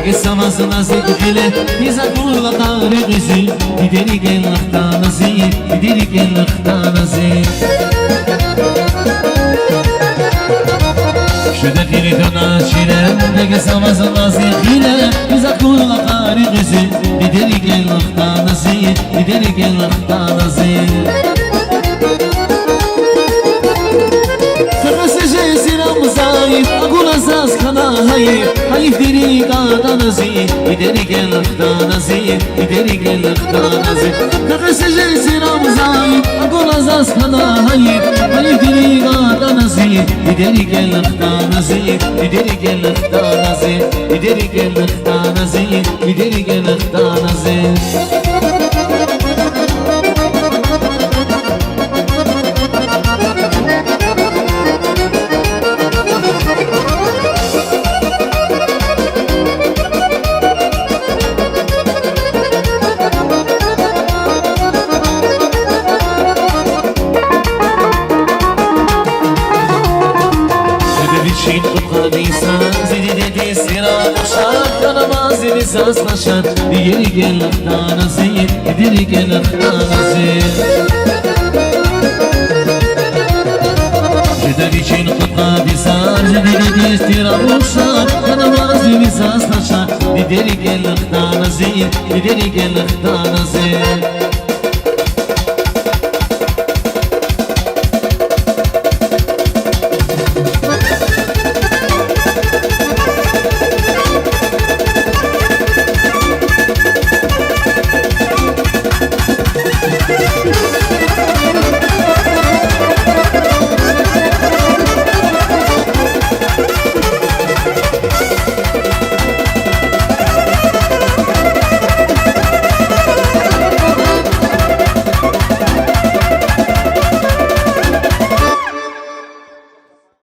اگه سماز نزد دله نیزا کول قاره غزی دیدری گل اختانزی دیدری گل اختانزی شده خیلی تو ناشیره اگه سماز نزد خیله نیزا کول قاره غزی دیدری گل اختانزی دیدری گل اختانزی اقول اساس خنا هاي ديري قادنزي يدري قال اختانزي يدري قال اختانزي كغس جيسي رمزاي اقول اساس خنا هاي ديري قادنزي يدري قال اختانزي يدري قال اختانزي يدري قال اختانزي يدري قال اختانزي Saz naşan yeri gel ahtanazi yeri gel ahtanazi Jeder için kutla bizar Jeder istira uçar Kanamaz bir saz naşan yeri gel ahtanazi yeri gel ahtanazi